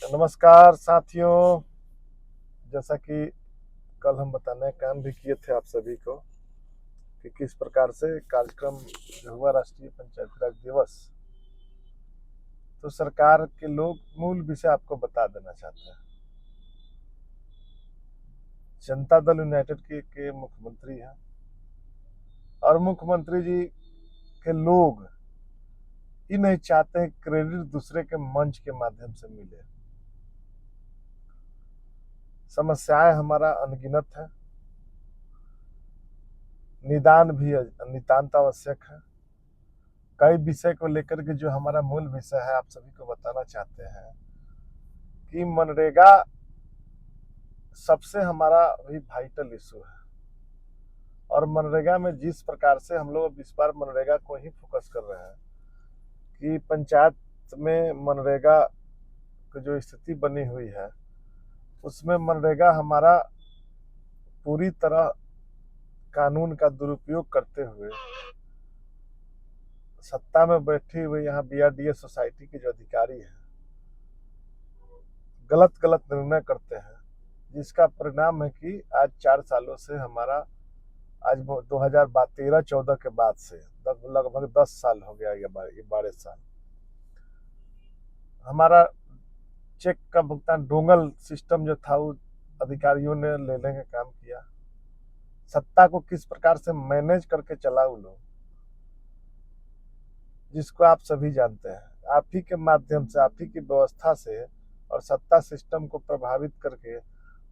नमस्कार साथियों। जैसा कि कल हम बताने का काम भी किए थे आप सभी को कि किस प्रकार से कार्यक्रम जो हुआ राष्ट्रीय पंचायती राज दिवस, तो सरकार के लोग मूल विषय आपको बता देना चाहते हैं। जनता दल यूनाइटेड के मुख्यमंत्री हैं और मुख्यमंत्री जी के लोग ये नहीं चाहते हैं क्रेडिट दूसरे के मंच के माध्यम से मिले। समस्याएं हमारा अनगिनत है, निदान भी नितांत आवश्यक है। कई विषय को लेकर के जो हमारा मूल विषय है आप सभी को बताना चाहते हैं कि मनरेगा सबसे हमारा अभी वाइटल इशू है। और मनरेगा में जिस प्रकार से हम लोग इस बार मनरेगा को ही फोकस कर रहे हैं कि पंचायत में मनरेगा की जो स्थिति बनी हुई है उसमें मनरेगा हमारा पूरी तरह कानून का दुरुपयोग करते हुए सत्ता में बैठी हुई यहाँ बीआरडीए सोसाइटी के जो अधिकारी हैं गलत गलत निर्णय करते हैं, जिसका परिणाम है कि आज 4 सालों से हमारा आज 2013-14 के बाद से लगभग 10 साल हो गया, ये 12 साल हमारा चेक का भुगतान डोंगल सिस्टम जो था वो अधिकारियों ने लेने का काम किया। सत्ता को किस प्रकार से मैनेज करके चला वो लोग, जिसको आप सभी जानते हैं। आप ही के माध्यम से, आप ही की व्यवस्था से और सत्ता सिस्टम को प्रभावित करके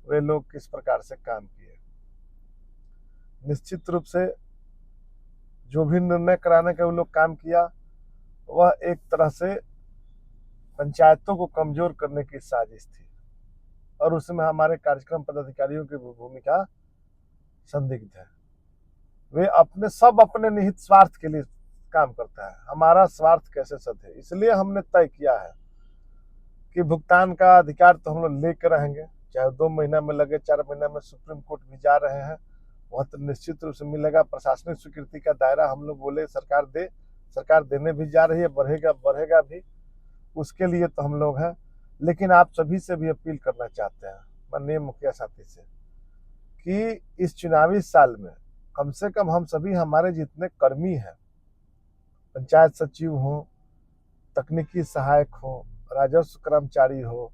वे लोग किस प्रकार से काम किए। निश्चित रूप से जो भी निर्णय कराने का वो लोग काम किया वह एक तरह से पंचायतों को कमजोर करने की साजिश थी और उसमें हमारे कार्यक्रम पदाधिकारियों की भूमिका संदिग्ध है। वे अपने निहित स्वार्थ के लिए काम करता है। हमारा स्वार्थ कैसे सद है, इसलिए हमने तय किया है कि भुगतान का अधिकार तो हम लोग लेकर रहेंगे, चाहे 2 महीना में लगे, 4 महीना में। सुप्रीम कोर्ट भी जा रहे हैं, वह तो निश्चित रूप से मिलेगा। प्रशासनिक स्वीकृति का दायरा हम लोग बोले सरकार दे, सरकार देने भी जा रही है, बढ़ेगा भी, उसके लिए तो हम लोग हैं। लेकिन आप सभी से भी अपील करना चाहते हैं, माननीय मुखिया साथी से, कि इस चुनावी साल में कम से कम हम सभी, हमारे जितने कर्मी हैं, पंचायत सचिव हो, तकनीकी सहायक हो, राजस्व कर्मचारी हो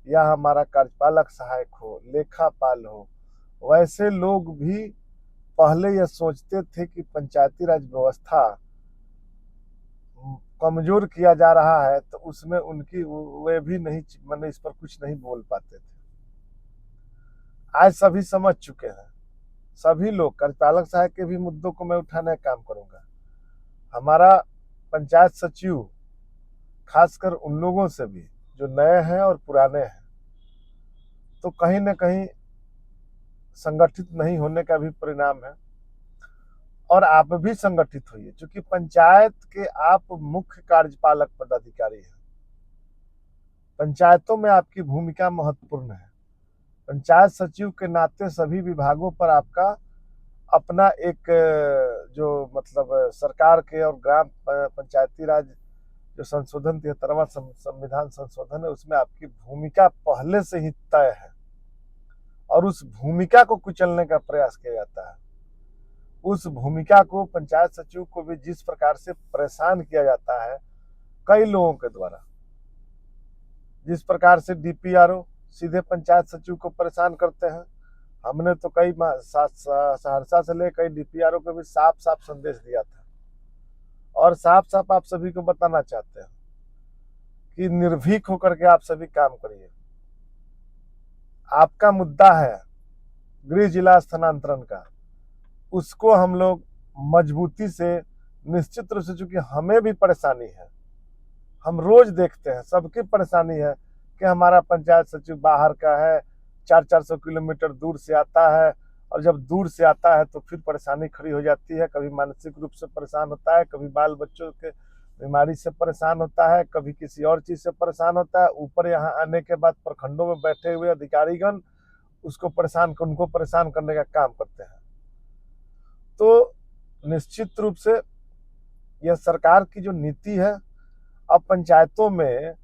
या हमारा कार्यपालक सहायक हो, लेखापाल हो, वैसे लोग भी पहले यह सोचते थे कि पंचायती राज व्यवस्था कमजोर किया जा रहा है, तो उसमें उनकी वे भी नहीं, मैंने इस पर कुछ नहीं बोल पाते थे। आज सभी समझ चुके हैं, सभी लोग। कार्यपालक सहायक के भी मुद्दों को मैं उठाने का काम करूंगा। हमारा पंचायत सचिव खासकर उन लोगों से भी जो नए हैं और पुराने हैं, तो कहीं ना कहीं संगठित नहीं होने का भी परिणाम है। और आप भी संगठित होइए, क्योंकि पंचायत के आप मुख्य कार्यपालक पदाधिकारी हैं। पंचायतों में आपकी भूमिका महत्वपूर्ण है। पंचायत सचिव के नाते सभी विभागों पर आपका अपना एक जो मतलब सरकार के और ग्राम पंचायती राज जो संशोधन 73वां संविधान संशोधन है, उसमें आपकी भूमिका पहले से ही तय है और उस भूमिका को कुचलने का प्रयास किया जाता है। उस भूमिका को पंचायत सचिव को भी जिस प्रकार से परेशान किया जाता है कई लोगों के द्वारा, जिस प्रकार से डीपीआरओ सीधे पंचायत सचिव को परेशान करते हैं, हमने तो कई सहरसा से ले कई डीपीआरओ को भी साफ साफ संदेश दिया था। और साफ साफ आप सभी को बताना चाहते हैं कि निर्भीक होकर के आप सभी काम करिए। आपका मुद्दा है गृह जिला स्थानांतरण का, उसको हम लोग मजबूती से, निश्चित रूप से, चूंकि हमें भी परेशानी है, हम रोज देखते हैं, सबकी परेशानी है कि हमारा पंचायत सचिव बाहर का है, 400 किलोमीटर दूर से आता है, और जब दूर से आता है तो फिर परेशानी खड़ी हो जाती है। कभी मानसिक रूप से परेशान होता है, कभी बाल बच्चों के बीमारी से परेशान होता है, कभी किसी और चीज से परेशान होता है। ऊपर यहाँ आने के बाद प्रखंडों में बैठे हुए अधिकारीगण उनको परेशान करने का काम करते हैं। तो निश्चित रूप से यह सरकार की जो नीति है, अब पंचायतों में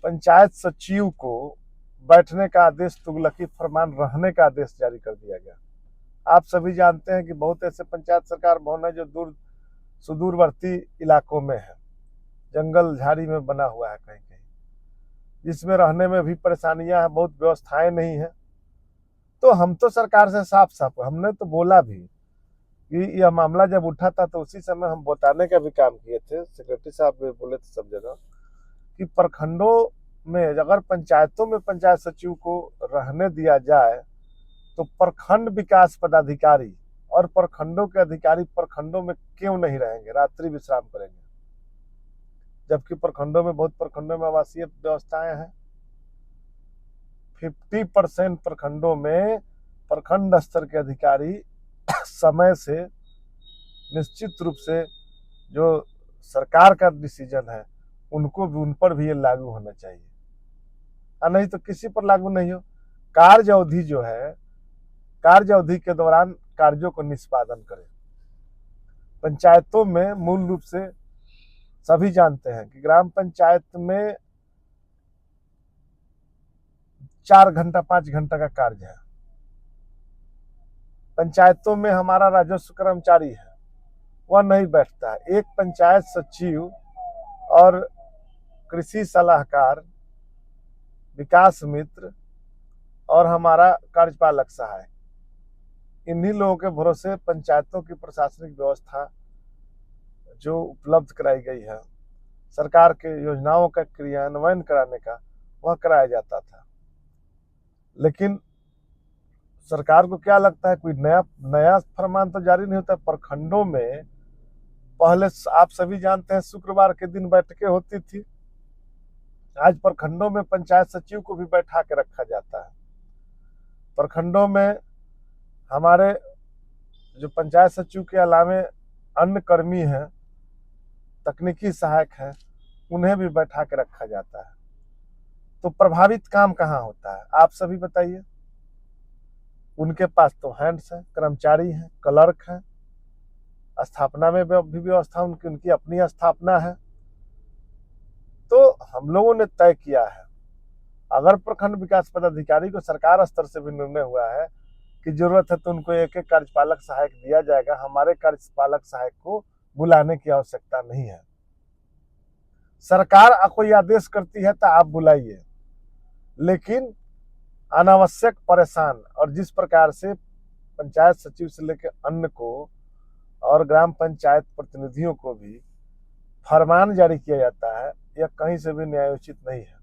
पंचायत सचिव को बैठने का आदेश, तुगलकी फरमान रहने का आदेश जारी कर दिया गया। आप सभी जानते हैं कि बहुत ऐसे पंचायत सरकार भवन है जो सुदूरवर्ती इलाकों में है, जंगल झाड़ी में बना हुआ है कहीं कहीं, जिसमें रहने में भी परेशानियां हैं, बहुत व्यवस्थाएं नहीं है। तो हम तो सरकार से साफ साफ हमने तो बोला भी कि यह मामला जब उठा था तो उसी समय हम बताने का भी काम किए थे, सेक्रेटरी साहब भी बोले थे सब जगह कि प्रखंडों में अगर पंचायतों में पंचायत सचिव को रहने दिया जाए तो प्रखंड विकास पदाधिकारी और प्रखंडों के अधिकारी प्रखंडों में क्यों नहीं रहेंगे, रात्रि विश्राम करेंगे, जबकि प्रखंडों में बहुत प्रखंडों में आवासीय व्यवस्थाएं हैं। 50% प्रखंडों में प्रखंड स्तर के अधिकारी समय से निश्चित रूप से जो सरकार का डिसीजन है उनको भी, उन पर भी ये लागू होना चाहिए, और नहीं तो किसी पर लागू नहीं हो। कार्य अवधि जो है, कार्य अवधि के दौरान कार्यों को निष्पादन करें। पंचायतों में मूल रूप से सभी जानते हैं कि ग्राम पंचायत में 4 घंटा 5 घंटा का कार्य है। पंचायतों में हमारा राजस्व कर्मचारी है, वह नहीं बैठता है। एक पंचायत सचिव और कृषि सलाहकार, विकास मित्र और हमारा कार्यपालक सहायक, इन्हीं लोगों के भरोसे पंचायतों की प्रशासनिक व्यवस्था जो उपलब्ध कराई गई है, सरकार के योजनाओं का क्रियान्वयन कराने का, वह कराया जाता था। लेकिन सरकार को क्या लगता है, कोई नया फरमान तो जारी नहीं होता। प्रखंडों में पहले आप सभी जानते हैं शुक्रवार के दिन बैठकें होती थी, आज प्रखंडों में पंचायत सचिव को भी बैठा के रखा जाता है। प्रखंडों में हमारे जो पंचायत सचिव के अलावे अन्य कर्मी हैं, तकनीकी सहायक हैं, उन्हें भी बैठा के रखा जाता है। तो प्रभावित काम कहाँ होता है, आप सभी बताइए। उनके पास तो हैंड्स हैं, कर्मचारी हैं, क्लर्क हैं, स्थापना में भी व्यवस्था उनकी अपनी स्थापना है। तो हम लोगों ने तय किया है, अगर प्रखंड विकास पदाधिकारी को सरकार स्तर से भी निर्णय हुआ है कि जरूरत है तो उनको एक एक कार्यपालक सहायक दिया जाएगा। हमारे कार्यपालक सहायक को बुलाने की आवश्यकता नहीं है। सरकार कोई आदेश करती है तो आप बुलाइए, लेकिन अनावश्यक परेशान, और जिस प्रकार से पंचायत सचिव से लेकर अन्य को और ग्राम पंचायत प्रतिनिधियों को भी फरमान जारी किया जाता है, यह कहीं से भी न्यायोचित नहीं है।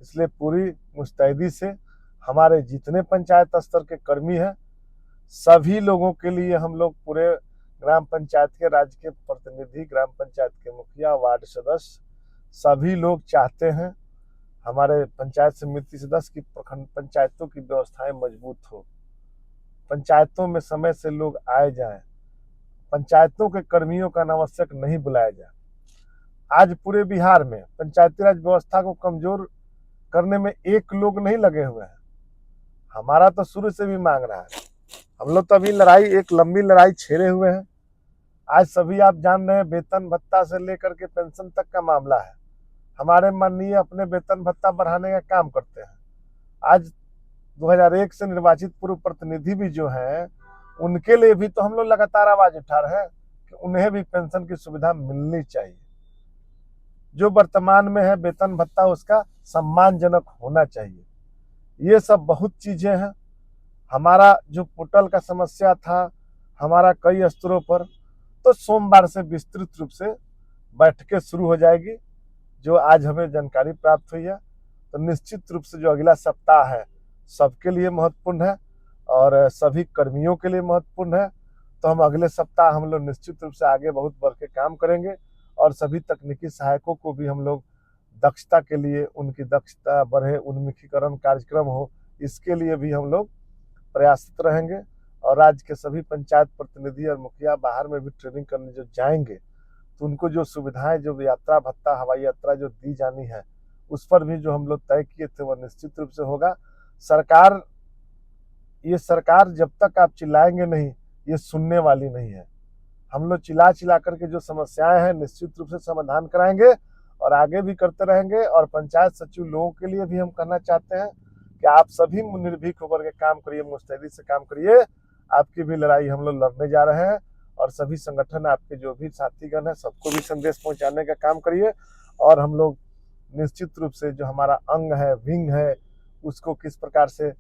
इसलिए पूरी मुस्तैदी से हमारे जितने पंचायत स्तर के कर्मी हैं, सभी लोगों के लिए हम लोग पूरे ग्राम पंचायत के, राज्य के प्रतिनिधि, ग्राम पंचायत के मुखिया, वार्ड सदस्य, सभी लोग चाहते हैं हमारे पंचायत समिति सदस्य की प्रखंड पंचायतों की व्यवस्थाएं मजबूत हो, पंचायतों में समय से लोग आए जाएं, पंचायतों के कर्मियों का अनावश्यक नहीं बुलाया जाए। आज पूरे बिहार में पंचायती राज व्यवस्था को कमजोर करने में एक लोग नहीं लगे हुए हैं। हमारा तो शुरू से भी मांग रहा है, हम लोग तो अभी एक लंबी लड़ाई छेड़े हुए हैं। आज सभी आप जान रहे हैं, वेतन भत्ता से लेकर के पेंशन तक का मामला है। हमारे माननीय अपने वेतन भत्ता बढ़ाने का काम करते हैं। आज 2001 से निर्वाचित पूर्व प्रतिनिधि भी जो हैं, उनके लिए भी तो हम लोग लगातार आवाज उठा रहे हैं कि उन्हें भी पेंशन की सुविधा मिलनी चाहिए। जो वर्तमान में है वेतन भत्ता, उसका सम्मानजनक होना चाहिए। ये सब बहुत चीजें हैं। हमारा जो पोर्टल का समस्या था हमारा कई स्तरों पर, तो सोमवार से विस्तृत रूप से बैठकें शुरू हो जाएगी, जो आज हमें जानकारी प्राप्त हुई है। तो निश्चित रूप से जो अगला सप्ताह है सबके लिए महत्वपूर्ण है और सभी कर्मियों के लिए महत्वपूर्ण है। तो हम अगले सप्ताह हम लोग निश्चित रूप से आगे बहुत बढ़ के काम करेंगे और सभी तकनीकी सहायकों को भी हम लोग दक्षता के लिए, उनकी दक्षता बढ़े, उन्मुखीकरण कार्यक्रम हो, इसके लिए भी हम लोग प्रयासरत रहेंगे। और राज्य के सभी पंचायत प्रतिनिधि और मुखिया बाहर में भी ट्रेनिंग करने जो जाएंगे, तो उनको जो सुविधाएं, जो यात्रा भत्ता, हवाई यात्रा जो दी जानी है, उस पर भी जो हम लोग तय किए थे वह निश्चित रूप से होगा। ये सरकार जब तक आप चिल्लाएंगे नहीं, ये सुनने वाली नहीं है। हम लोग चिल्ला करके जो समस्याएं हैं निश्चित रूप से समाधान कराएंगे और आगे भी करते रहेंगे। और पंचायत सचिव लोगों के लिए भी हम कहना चाहते हैं कि आप सभी निर्भीक होकर के काम करिए, मुस्तैदी से काम करिए। आपकी भी लड़ाई हम लोग लड़ने जा रहे हैं और सभी संगठन, आपके जो भी साथीगण है, सबको भी संदेश पहुंचाने का काम करिए। और हम लोग निश्चित रूप से जो हमारा अंग है, विंग है, उसको किस प्रकार से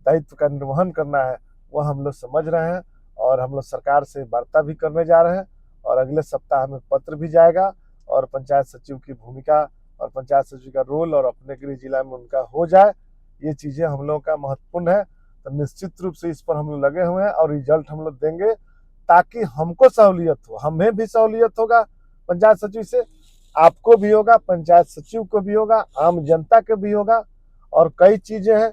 दायित्व का निर्वहन करना है वह हम लोग समझ रहे हैं। और हम लोग सरकार से वार्ता भी करने जा रहे हैं और अगले सप्ताह हमें पत्र भी जाएगा और पंचायत सचिव की भूमिका और पंचायत सचिव का रोल और अपने गृह जिला में उनका हो जाए, ये चीजें हम लोगों का महत्वपूर्ण है। तो निश्चित रूप से इस पर हम लोग लगे हुए हैं और रिजल्ट हम लोग देंगे ताकि हमको सहूलियत हो, हमें भी सहूलियत होगा पंचायत सचिव से, आपको भी होगा, पंचायत सचिव को भी होगा, आम जनता को भी होगा। और कई चीजें हैं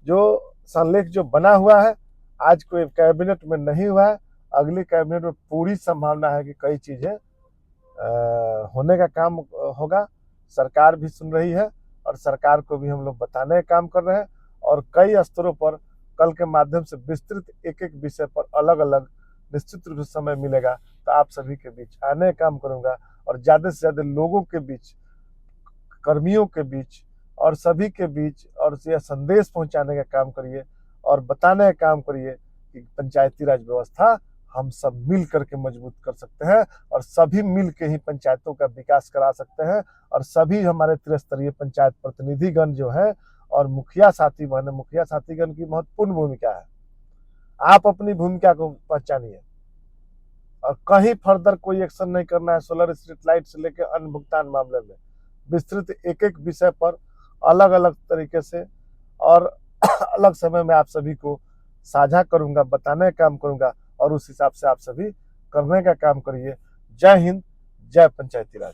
जो संलेख जो बना हुआ है, आज कोई कैबिनेट में नहीं हुआ है, अगली कैबिनेट में पूरी संभावना है कि कई चीजें होने का काम होगा। सरकार भी सुन रही है और सरकार को भी हम लोग बताने का काम कर रहे हैं और कई स्तरों पर कल के माध्यम से विस्तृत एक एक विषय पर अलग अलग निश्चित रूप से समय मिलेगा तो आप सभी के बीच आने का काम करूंगा और ज्यादा से ज्यादा लोगों के बीच, कर्मियों के बीच और सभी के बीच और यह संदेश पहुंचाने का काम करिए और बताने का काम करिए कि पंचायती राज व्यवस्था हम सब मिल करके मजबूत कर सकते हैं और सभी मिल के ही पंचायतों का विकास करा सकते हैं। और सभी हमारे त्रिस्तरीय पंचायत प्रतिनिधिगण जो है और मुखिया साथी बहन, मुखिया साथीगण की महत्वपूर्ण भूमिका है। आप अपनी भूमिका को पहचानिए और कहीं फर्दर कोई एक्शन नहीं करना है। सोलर स्ट्रीट लाइट से लेकर अन्य भुगतान मामले में विस्तृत एक एक विषय पर अलग अलग तरीके से और अलग समय में आप सभी को साझा करूंगा, बताने का काम करूंगा और उस हिसाब से आप सभी करने का काम करिए। जय हिंद, जय पंचायती राज।